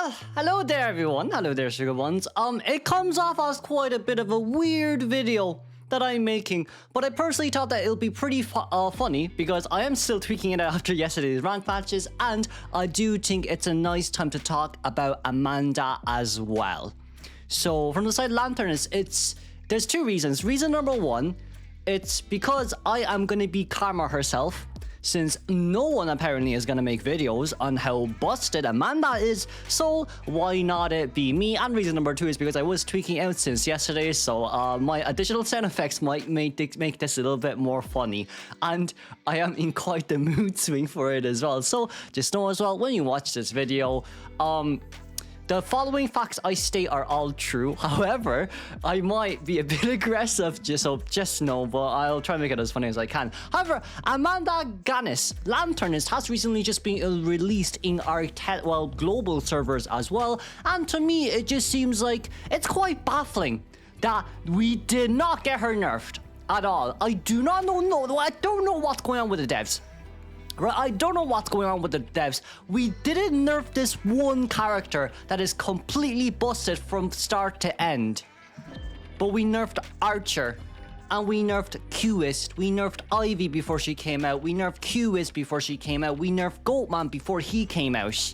Well, hello there everyone, hello there sugar ones. It comes off as quite a bit of a weird video that I'm making, but I personally thought that it'll be pretty funny because I am still tweaking it out after yesterday's rank matches, and I do think it's a nice time to talk about Amanda as well. So from the side of Lanternist, there's two reasons. Reason number one, it's because I am going to be Karma herself, since no one apparently is going to make videos on how busted Amanda is, so why not it be me? And reason number two is because I was tweaking out since yesterday, so my additional sound effects might make this a little bit more funny, and I am in quite the mood swing for it as well. So just know as well, when you watch this video, the following facts I state are all true. However, I might be a bit aggressive, just know, but I'll try and make it as funny as I can. However, Amanda Gannis, Lanternist, has recently just been released in our global servers as well. And to me, it just seems like it's quite baffling that we did not get her nerfed at all. I do not know. I don't know what's going on with the devs. Right, I don't know what's going on with the devs. We didn't nerf this one character that is completely busted from start to end. But we nerfed Archer, and we nerfed Qist, we nerfed Ivy before she came out, we nerfed Qist before she came out, we nerfed Goatman before he came out.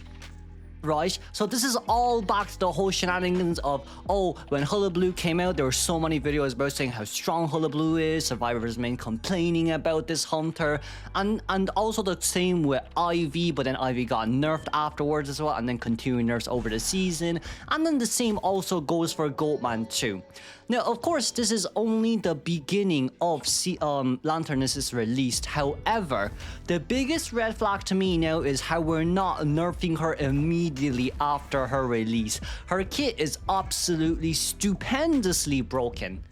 Right, so this is all back to the whole shenanigans of, oh, when Hullabaloo came out, there were so many videos about saying how strong Hullabaloo is, survivors been complaining about this hunter, and also the same with Ivy, but then Ivy got nerfed afterwards as well, and then continuing nerfs over the season, and then the same also goes for Goatman too. Now, of course, this is only the beginning of Lanternist's release. However, the biggest red flag to me now is how we're not nerfing her immediately after her release. Her kit is absolutely stupendously broken.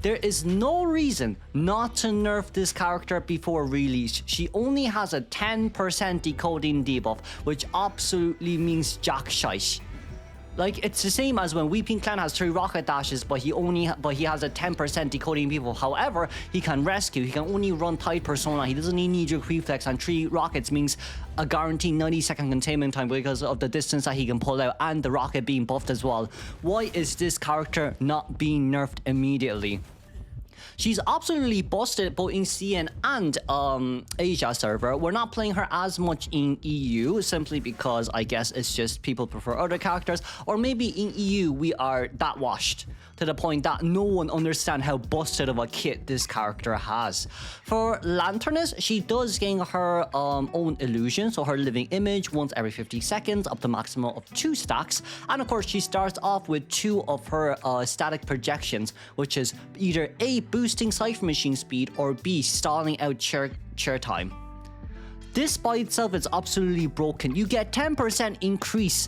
There is no reason not to nerf this character before release. She only has a 10% decoding debuff, which absolutely means jack shite. Like, it's the same as when Weeping Clan has 3 rocket dashes, but he has a 10% decoding debuff. However, he can rescue, he can only run tight persona, he doesn't need knee-jerk reflex, and 3 rockets means a guaranteed 90-second containment time because of the distance that he can pull out and the rocket being buffed as well. Why is this character not being nerfed immediately? She's absolutely busted both in CN and Asia server. We're not playing her as much in EU simply because I guess it's just people prefer other characters, or maybe in EU we are that washed to the point that no one understands how busted of a kit this character has. For Lanternist, she does gain her own illusion, so her living image once every 50 seconds up to maximum of 2 stacks, and of course she starts off with 2 of her static projections, which is either A, boosting Cypher Machine speed, or B, stalling out chair time. This by itself is absolutely broken. You get 10% increase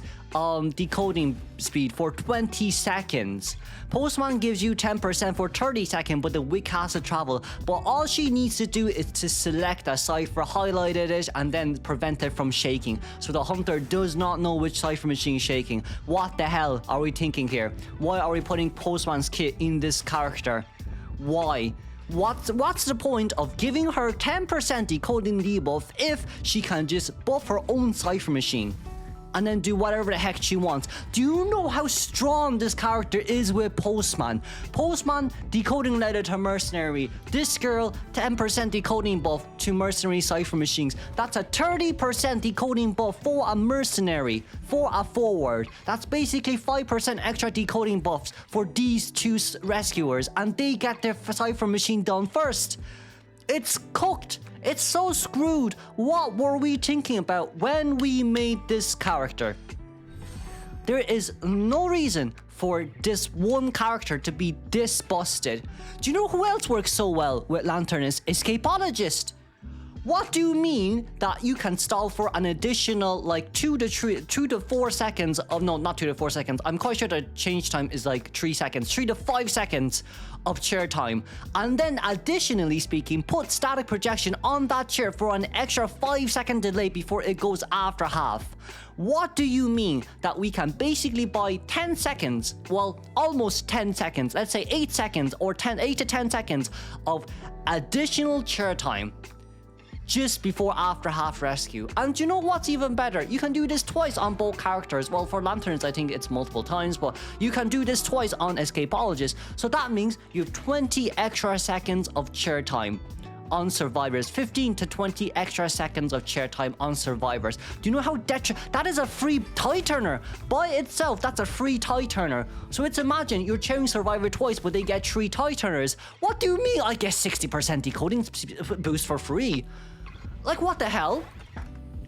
decoding speed for 20 seconds. Postman gives you 10% for 30 seconds, but the wick has to travel. But all she needs to do is to select a cipher, highlight it, and then prevent it from shaking. So the hunter does not know which Cypher Machine is shaking. What the hell are we thinking here? Why are we putting Postman's kit in this character? Why? What's the point of giving her 10% decoding debuff if she can just buff her own Cypher Machine and then do whatever the heck she wants? Do you know how strong this character is with Postman? Postman, decoding letter to Mercenary. This girl, 10% decoding buff to Mercenary Cypher Machines. That's a 30% decoding buff for a Mercenary, for a forward. That's basically 5% extra decoding buffs for these 2 rescuers, and they get their Cypher Machine done first. It's cooked. It's so screwed. What were we thinking about when we made this character? There is no reason for this one character to be this busted. Do you know who else works so well with Lanternist? Escapologist. What do you mean that you can stall for an additional like 2 to 4 seconds of, no, not 2 to 4 seconds. I'm quite sure the change time is like 3 seconds, 3 to 5 seconds of chair time. And then additionally speaking, put static projection on that chair for an extra 5-second delay before it goes after half. What do you mean that we can basically buy 10 seconds, well, almost 10 seconds, let's say 8 seconds or 8 to 10 seconds of additional chair time just before after half rescue. And you know what's even better? You can do this twice on both characters. Well, for Lanternist, I think it's multiple times, but you can do this twice on Escapologist. So that means you have 20 extra seconds of chair time on survivors, 15 to 20 extra seconds of chair time on survivors. Do you know how that is a free tie turner by itself? That's a free tie turner. So it's imagine you're chairing survivor twice, but they get 3 tie turners. What do you mean I get 60% decoding boost for free? Like, what the hell?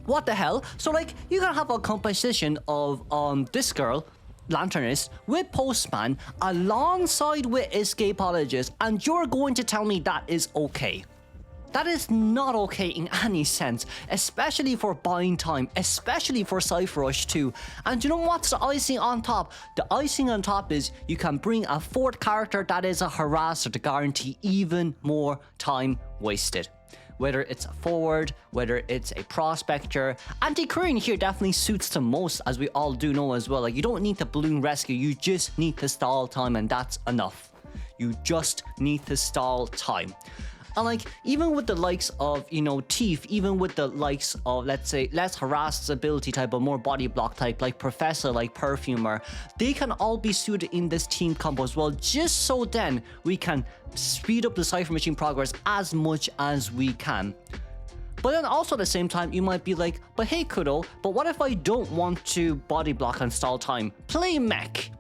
What the hell? So like, you can have a composition of this girl, Lanternist, with Postman alongside with Escapologist, and you're going to tell me that is okay? That is not okay in any sense, especially for buying time, especially for Cypher Rush 2. And you know what's the icing on top? The icing on top is you can bring a 4th character that is a harasser to guarantee even more time wasted. Whether it's a forward, whether it's a prospector. Anti-Courier here definitely suits the most, as we all do know as well. Like, you don't need the balloon rescue, you just need to stall time, and that's enough. You just need to stall time. And like, even with the likes of, you know, Thief, even with the likes of, let's say, less harassed ability type, but more body block type, like Professor, like Perfumer, they can all be suited in this team combo as well, just so then we can speed up the Cypher Machine progress as much as we can. But then also at the same time, you might be like, but hey Kudo, but what if I don't want to body block and stall time? Play Mech.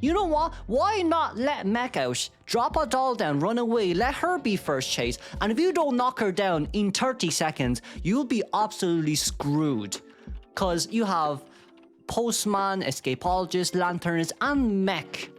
You know what? Why not let Mech out? Drop a doll down, run away, let her be first chase, and if you don't knock her down in 30 seconds, you'll be absolutely screwed. Cause you have Postman, Escapologist, Lanternist, and Mech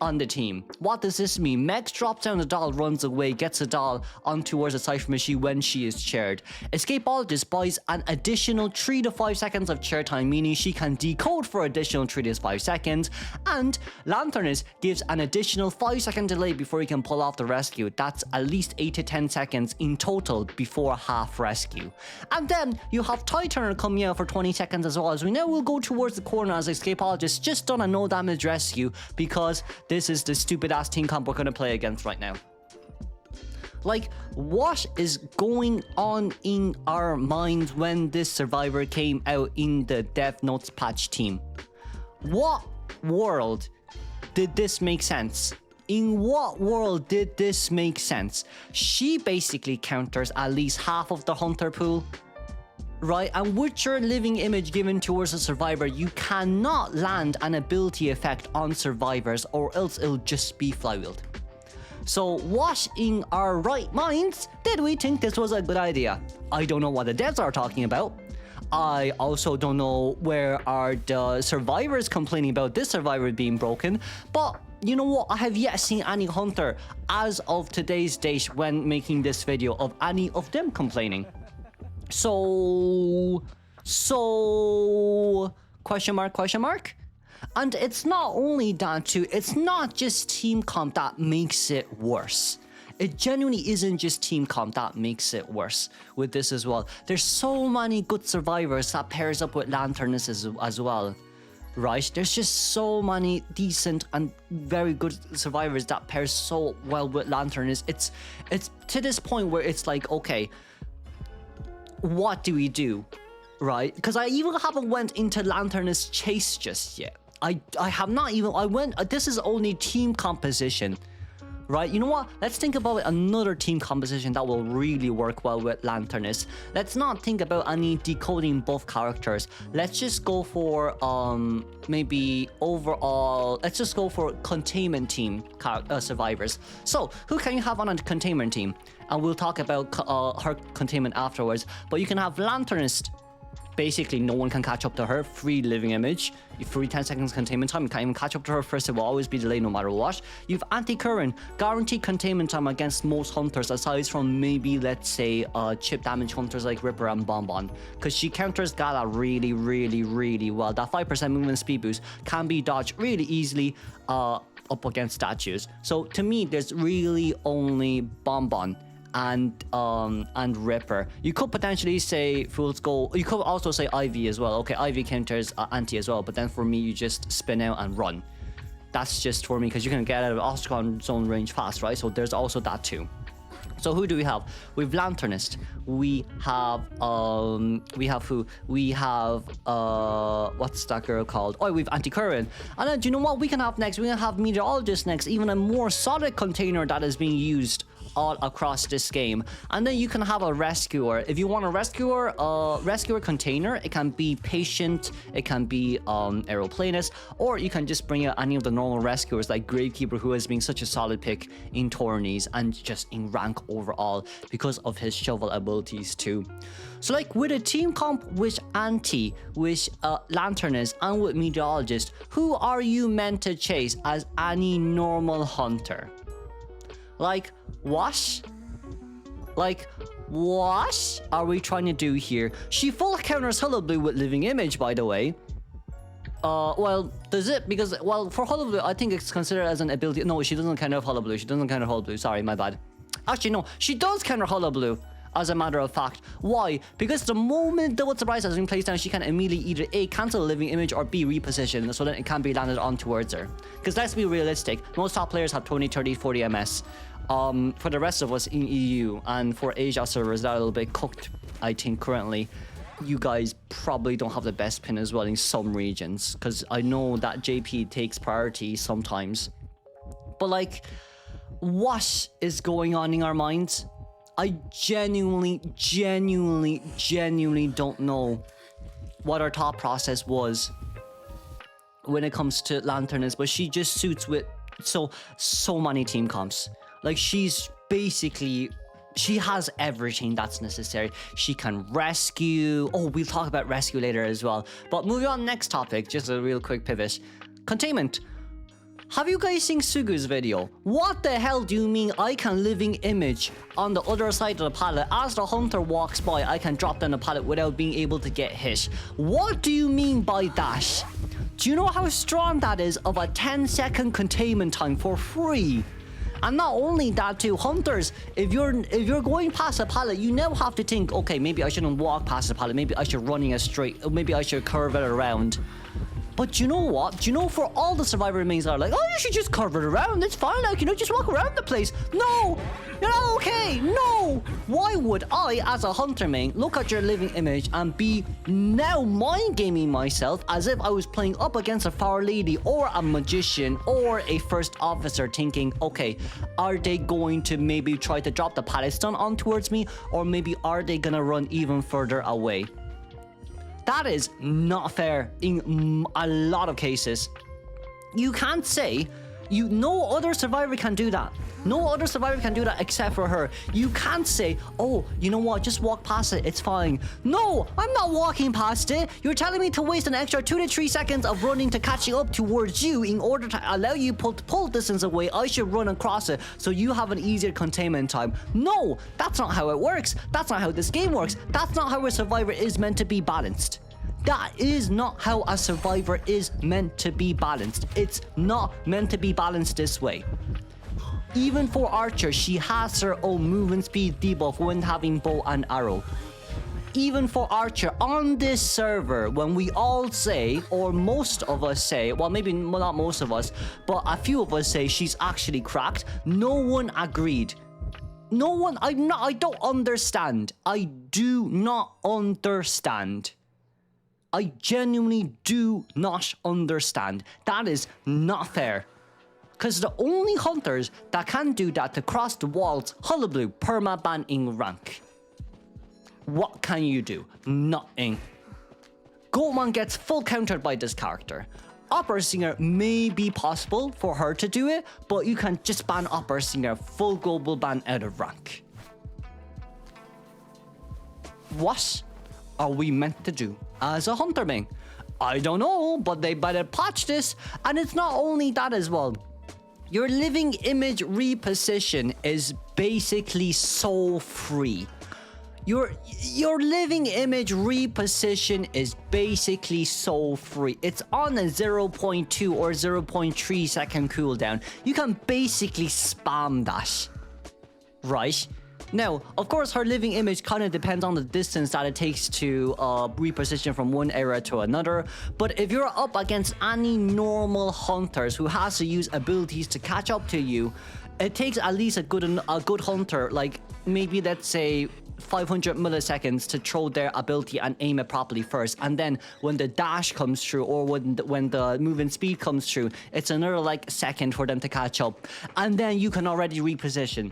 on the team. What does this mean? Mech drops down the doll, runs away, gets the doll on towards the Cypher Machine when she is chaired. Escapologist buys an additional 3 to 5 seconds of chair time, meaning she can decode for additional 3 to 5 seconds, and Lanternist gives an additional 5-second delay before he can pull off the rescue. That's at least 8 to 10 seconds in total before half rescue. And then you have Tie Turner coming out for 20 seconds as well, as we now will go towards the corner as Escapologist just done a no damage rescue, because this is the stupid ass team comp we're gonna play against right now. Like, what is going on in our minds when this survivor came out in the Death Notes patch team? What world did this make sense? In what world did this make sense? She basically counters at least half of the hunter pool, right? And with your living image given towards a survivor, you cannot land an ability effect on survivors, or else it'll just be flywheeled. So what in our right minds did we think this was a good idea? I don't know what the devs are talking about. I also don't know where are the survivors complaining about this survivor being broken, but you know what? I have yet seen any hunter as of today's date when making this video of any of them complaining. So question mark? And it's not only that too, it's not just team comp that makes it worse. It genuinely isn't just team comp that makes it worse with this as well. There's so many good survivors that pairs up with Lanternist as well, right? There's just so many decent and very good survivors that pair so well with Lanternist. It's to this point where it's like, okay, what do we do, right? Because I even haven't went into Lanternist chase just yet. I have not even, this is only team composition, right? You know what? Let's think about another team composition that will really work well with Lanternist. Let's not think about any decoding buff characters. Let's just go for, maybe overall, let's just go for containment team survivors. So, who can you have on a containment team? And we'll talk about her containment afterwards. But you can have Lanternist. Basically, no one can catch up to her. Free living image. Free 10 seconds containment time. You can't even catch up to her first. It will always be delayed no matter what. You've anti-current. Guaranteed containment time against most hunters, aside from maybe, let's say, chip damage hunters like Ripper and Bonbon. Because she counters Gala really, really, really well. That 5% movement speed boost can be dodged really easily up against statues. So, to me, there's really only Bonbon and Ripper. You could potentially say Fool's Gold. You could also say Ivy as well. Okay, Ivy counters anti as well, but then for me, you just spin out and run. That's just for me, because you can get out of Ostron zone range fast, right? So there's also that too. So who do we have? We have Lanternist. We have who? We have what's that girl called? Oh, we have Anti-Current. And then do you know what we can have next? We can have Meteorologist next, even a more solid container that is being used all across this game. And then you can have a rescuer. If you want a rescuer container, it can be Patient, it can be Aeroplanist, or you can just bring out any of the normal rescuers like Gravekeeper, who has been such a solid pick in tourneys and just in rank overall because of his shovel abilities too. So like with a team comp with Anti, with Lanternist, and with Meteorologist, who are you meant to chase as any normal hunter? Like, what? Like, what are we trying to do here? She full counters Hullabaloo with Living Image, by the way. Well, does it? Because, well, for Hullabaloo, I think it's considered as an ability. No, she doesn't counter Hullabaloo. She doesn't counter Hullabaloo. Sorry, my bad. Actually, no, she does counter Hullabaloo, as a matter of fact. Why? Because the moment Double Surprise has been placed down, she can immediately either A, cancel a Living Image, or B, reposition, so then it can be landed on towards her. Because let's be realistic, most top players have 20, 30, 40 MS. For the rest of us in EU, and for Asia servers that are a little bit cooked, I think currently, you guys probably don't have the best pin as well in some regions, because I know that JP takes priority sometimes. But like, what is going on in our minds? I genuinely don't know what our thought process was when it comes to Lanternist, but she just suits with so many team comps. Like, she's basically, she has everything that's necessary. She can rescue. Oh, we'll talk about rescue later as well. But moving on, next topic, just a real quick pivot. Containment. Have you guys seen Sugu's video? What the hell do you mean I can Living Image on the other side of the pallet? As the hunter walks by, I can drop down the pallet without being able to get hit. What do you mean by that? Do you know how strong that is of a 10-second containment time for free? And not only that too, hunters, if you're going past a pallet, you now have to think, okay, maybe I shouldn't walk past the pallet, maybe I should running a straight, or maybe I should curve it around. But you know what? Do you know, for all the survivor remains are like, oh, you should just curve it around, it's fine, like, you know, just walk around the place. No, you're not okay, no. Why would I, as a hunter main, look at your Living Image and be now mind gaming myself as if I was playing up against a Flower Lady or a Magician or a First Officer, thinking, okay, are they going to maybe try to drop the pallet stun on towards me, or maybe are they gonna run even further away? That is not fair in a lot of cases. You can't say, no other survivor can do that. No other survivor can do that except for her. You can't say, oh, you know what, just walk past it, it's fine. No, I'm not walking past it. You're telling me to waste an extra 2 to 3 seconds of running to catching up towards you in order to allow you to pull distance away. I should run across it so you have an easier containment time. No, that's not how it works. That's not how this game works. That's not how a survivor is meant to be balanced. That is not how a survivor is meant to be balanced. It's not meant to be balanced this way. Even for Archer, she has her own movement speed debuff when having bow and arrow. Even for Archer, on this server, when we all say, or most of us say, well, maybe not most of us, but a few of us say she's actually cracked, no one agreed. No one, I don't understand. I do not understand. I genuinely do not understand. That is not fair. Because the only hunters that can do that to cross the walls, Hullabaloo, permaban in rank. What can you do? Nothing. Goatman gets full countered by this character. Opera Singer may be possible for her to do it, but you can just ban Opera Singer, full global ban out of rank. What are we meant to do as a hunter main? I don't know, but they better patch this. And it's not only that as well. Your Living Image reposition is basically so free. Your Living Image reposition is basically so free. It's on a 0.2 or 0.3 second cooldown. You can basically spam that, right? Now, of course, her Living Image kind of depends on the distance that it takes to reposition from one area to another. But if you're up against any normal hunters who has to use abilities to catch up to you, it takes at least a good hunter, like maybe let's say 500 milliseconds to throw their ability and aim it properly first, and then when the dash comes through or when the movement speed comes through, it's another like second for them to catch up, and then you can already reposition.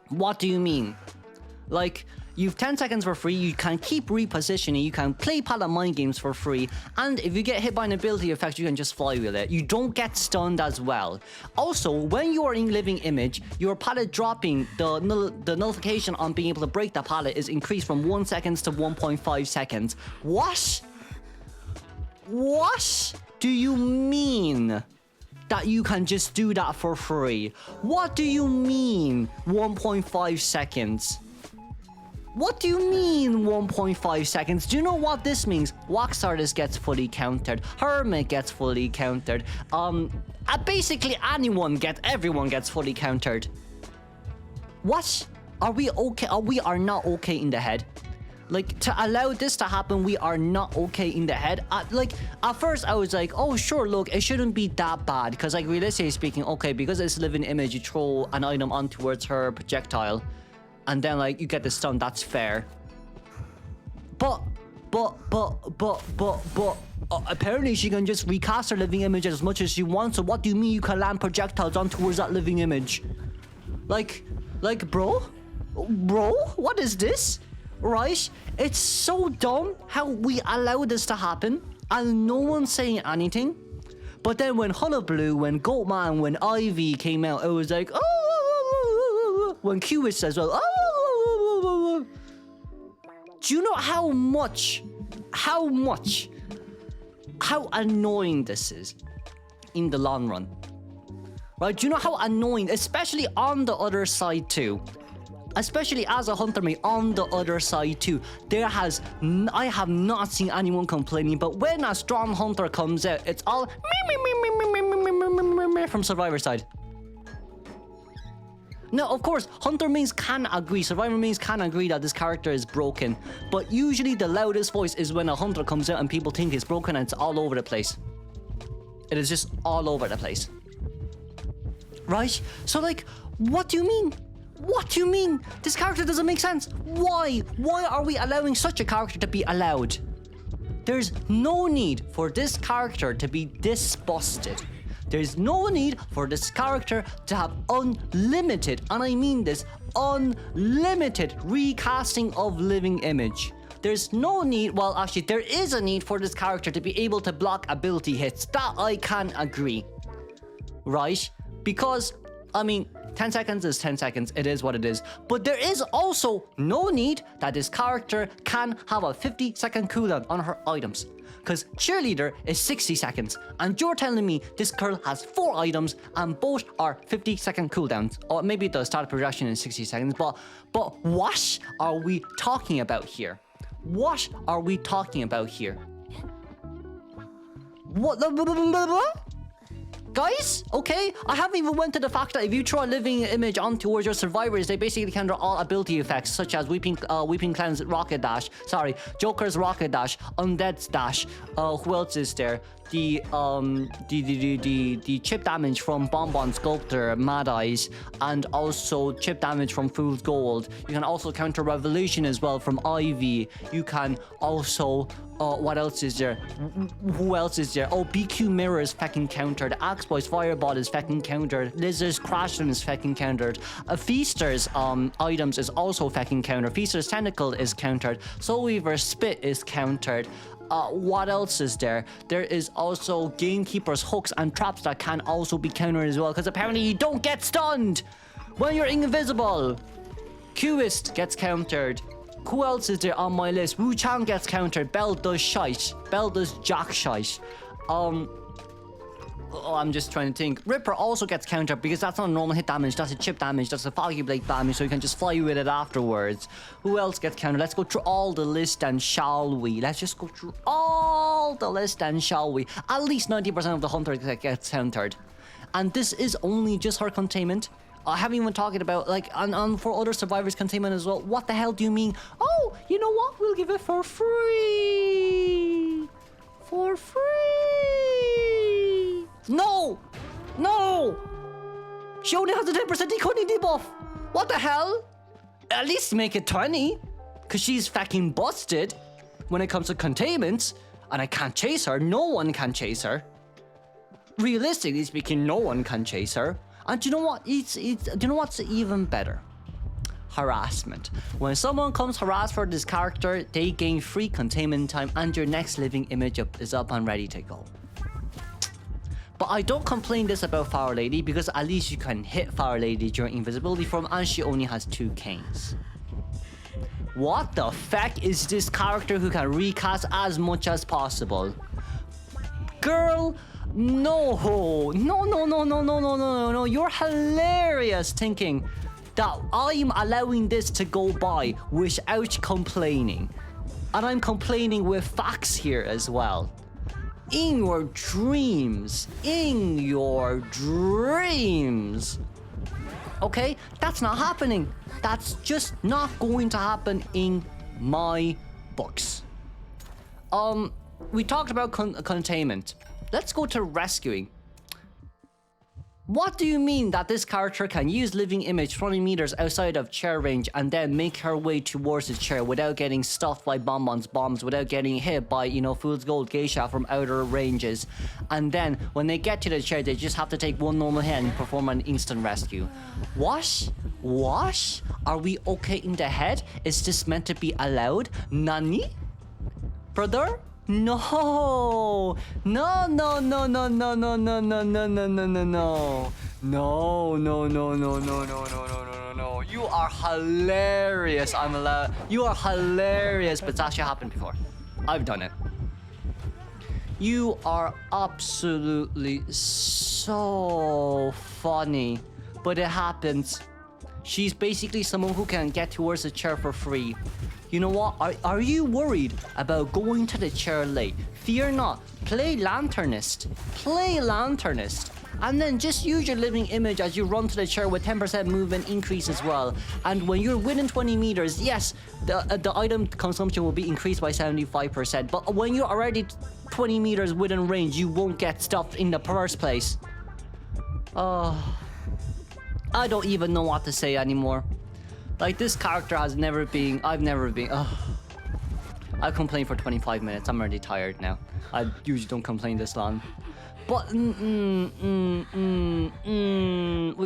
What do you mean? Like, you've 10 seconds for free, you can keep repositioning, you can play pallet mind games for free, and if you get hit by an ability effect, you can just fly with it. You don't get stunned as well. Also, when you are in living image, your pallet dropping, the nullification on being able to break that pallet is increased from 1 second to 1.5 seconds. What? What do you mean that you can just do that for free? What do you mean 1.5 seconds? What do you mean 1.5 seconds? Do you know what this means? Wax Artist gets fully countered. Hermit gets fully countered. Basically everyone gets fully countered. What? Are we okay? We are not okay in the head. Like, to allow this to happen, we are not okay in the head. At first I was like, oh sure, look, it shouldn't be that bad, because like realistically speaking, okay, because it's a living image, you throw an item on towards her projectile, and then like you get the stun. That's fair. But apparently she can just recast her living image as much as she wants. So what do you mean you can land projectiles on towards that living image? Like bro, what is this? Right? It's so dumb how we allow this to happen and no one's saying anything. But then when Hullabaloo, when Goatman, when Ivy came out, it was like, oh. When Q says, well, oh. Do you know how annoying this is in the long run? Right? Do you know how annoying, especially on the other side too? Especially as a hunter mate on the other side too. I have not seen anyone complaining, but when a strong hunter comes out, it's all from survivor side. Now, of course, hunter mains can agree, survivor mains can agree that this character is broken, but usually the loudest voice is when a hunter comes out and people think it's broken and it's all over the place. It is just all over the place. Right? So like, what do you mean? What do you mean? This character doesn't make sense. Why? Why are we allowing such a character to be allowed? There's no need for this character to be this busted. There's no need for this character to have unlimited, and I mean this, unlimited recasting of living image. There's no need, well actually there is a need for this character to be able to block ability hits. That I can agree. Right? Because, I mean, 10 seconds is 10 seconds, it is what it is. But there is also no need that this character can have a 50-second cooldown on her items. Because Cheerleader is 60 seconds, and you're telling me this girl has 4 items and both are 50-second cooldowns. Or maybe the start of progression is 60 seconds, but what are we talking about here? What are we talking about here? What the... Guys, okay, I haven't even went to the fact that if you throw a living image on towards your survivors, they basically counter all ability effects, such as Weeping Clan's Rocket Dash, sorry, Joker's Rocket Dash, Undead's Dash, who else is there? The chip damage from Bonbon Sculptor, Mad Eyes, and also chip damage from Fool's Gold. You can also counter Revolution as well from Ivy. You can also... what else is there? Who else is there? Oh, BQ Mirror is fucking countered. Axeboy's Fireball is fucking countered. Lizard's Crashland is fucking countered. Feaster's items is also fucking countered. Feaster's Tentacle is countered. Soul Weaver's Spit is countered. What else is there? There is also Gamekeeper's hooks and traps that can also be countered as well, because apparently you don't get stunned when you're invisible. Qist gets countered. Who else is there on my list? Wu Chang gets countered. Bell does shite. Bell does jack shite. I'm just trying to think. Ripper also gets countered because that's not normal hit damage. That's a chip damage. That's a foggy blade damage, so you can just fly with it afterwards. Who else gets countered? Let's go through all the list and shall we? Let's just go through all the list and shall we? At least 90% of the hunter gets countered. And this is only just her containment. I haven't even talked about, like, on for other survivors containment as well. What the hell do you mean? Oh, you know what? We'll give it for free. For free. No! No! She only has a 10% decoding debuff. What the hell? At least make it 20. Because she's fucking busted when it comes to containment. And I can't chase her. No one can chase her. Realistically speaking, no one can chase her. And do you know what? Do you know what's even better? Harassment. When someone comes harass for this character, they gain free containment time and your next living image is up and ready to go. But I don't complain this about Flower Lady because at least you can hit Flower Lady during invisibility form and she only has 2 canes. What the fuck is this character who can recast as much as possible? Girl, no. No. You're hilarious thinking that I'm allowing this to go by without complaining. And I'm complaining with facts here as well. In your dreams. Okay? That's not happening. That's just not going to happen in my books. We talked about containment. Let's go to rescuing. What do you mean that this character can use living image 20 meters outside of chair range and then make her way towards the chair without getting stuffed by bombs, without getting hit by, Fool's Gold Geisha from outer ranges? And then when they get to the chair, they just have to take one normal hit and perform an instant rescue. What? Are we okay in the head? Is this meant to be allowed? Nani? Brother? No. No. You are hilarious. You are hilarious, but it's actually happened before. I've done it. You are absolutely so funny, but it happens. She's basically someone who can get towards the chair for free. You know what? Are you worried about going to the chair late? Fear not. Play Lanternist. And then just use your living image as you run to the chair with 10% movement increase as well. And when you're within 20 meters, yes, the item consumption will be increased by 75%. But when you're already 20 meters within range, you won't get stuffed in the first place. I don't even know what to say anymore. Like, this character I've never been, I've complained for 25 minutes. I'm already tired now. I usually don't complain this long. But, we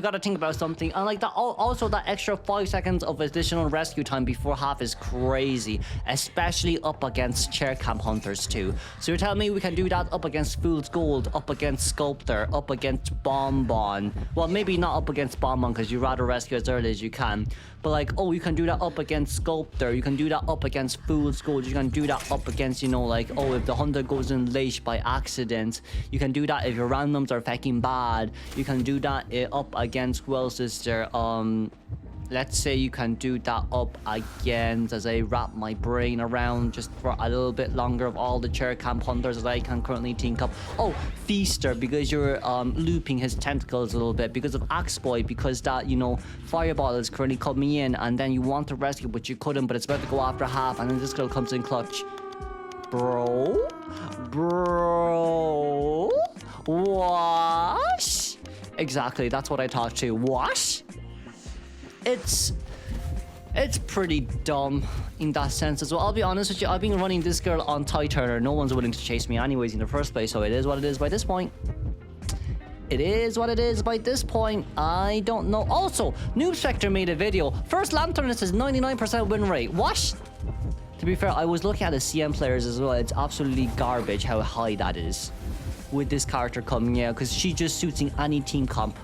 gotta think about something. And like that, also that extra 5 seconds of additional rescue time before half is crazy. Especially up against chair camp hunters too. So you're telling me we can do that up against Fool's Gold, up against Sculptor, up against Bonbon. Well, maybe not up against Bonbon because you'd rather rescue as early as you can. But like, oh, you can do that up against Sculptor, you can do that up against Fool's Gold, you can do that up against, like, oh, if the hunter goes in late by accident, you can do that if your randoms are fucking bad, you can do that up against, who else is there, let's say you can do that up against, as I wrap my brain around just for a little bit longer, of all the chair camp hunters that I can currently think of. Oh, Feaster, because you're looping his tentacles a little bit, because of Axe Boy, because that, Fireball is currently coming in, and then you want to rescue, but you couldn't, but it's about to go after half, and then this girl comes in clutch. Bro? What? Exactly, that's what I thought too. What? It's pretty dumb in that sense as well. I'll be honest with you, I've been running this girl on Ty Turner. No one's willing to chase me anyways in the first place, so it is what it is by this point. It is what it is by this point. I don't know. Also, Noob Spectre made a video. First Lanternist is 99% win rate. What? To be fair, I was looking at the CM players as well. It's absolutely garbage how high that is with this character coming out, because she just suits in any team comp.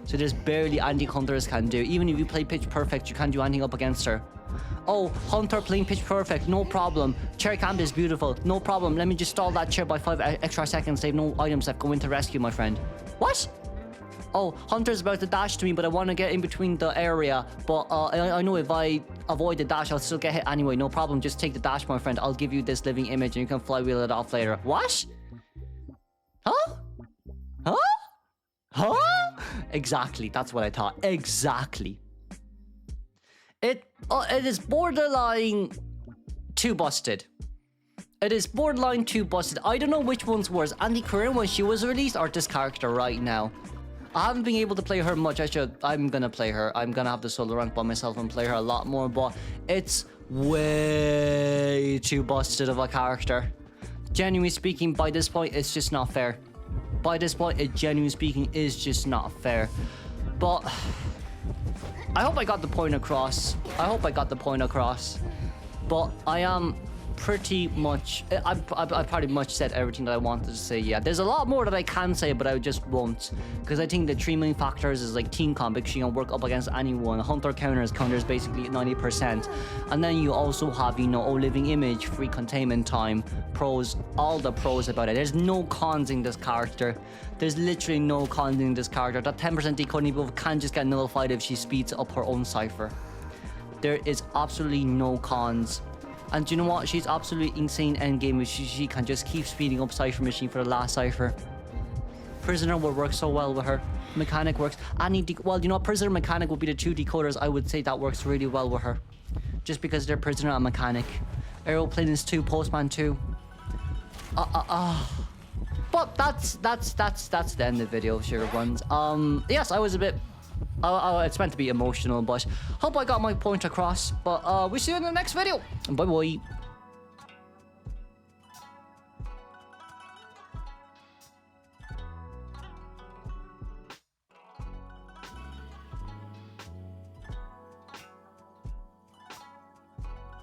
So there's barely anything hunters can do. Even if you play Pitch Perfect, you can't do anything up against her. Oh, Hunter playing Pitch Perfect, no problem. Chair camp is beautiful, no problem. Let me just stall that chair by 5 extra seconds. Save no items left. Go into rescue, my friend. What? Oh, Hunter's about to dash to me, but I want to get in between the area. But I know if I avoid the dash, I'll still get hit anyway. No problem, just take the dash, my friend. I'll give you this living image and you can flywheel it off later. What? Huh? Exactly, that's what I thought. Exactly. It is borderline too busted. It is borderline too busted. I don't know which one's worse. Andy Curran when she was released, or this character right now. I haven't been able to play her much. I'm gonna play her. I'm gonna have the solo rank by myself and play her a lot more, but it's way too busted of a character. Genuinely speaking, by this point, it's just not fair. By this point, it genuinely speaking is just not fair. But I hope I got the point across. But I am pretty much... I've pretty much said everything that I wanted to say. Yeah, there's a lot more that I can say, but I just won't. Because I think the 3 main factors is like team comp, because you can work up against anyone. Hunter counters basically 90%. And then you also have, you know, living image, free containment time, pros, all the pros about it. There's no cons in this character. There's literally no cons in this character. That 10% decoding buff can just get nullified if she speeds up her own cipher. There is absolutely no cons. And do you know what? She's absolutely insane endgame if she can just keep speeding up Cypher Machine for the last Cypher. Prisoner will work so well with her. Mechanic works. Well, you know, Prisoner Mechanic will be the 2 decoders. I would say that works really well with her. Just because they're Prisoner and Mechanic. Aeroplanist 2, Postman 2. But that's the end of the video, sugar ones. Yes, I was a bit... it's meant to be emotional, but hope I got my point across. But we see you in the next video. Bye bye.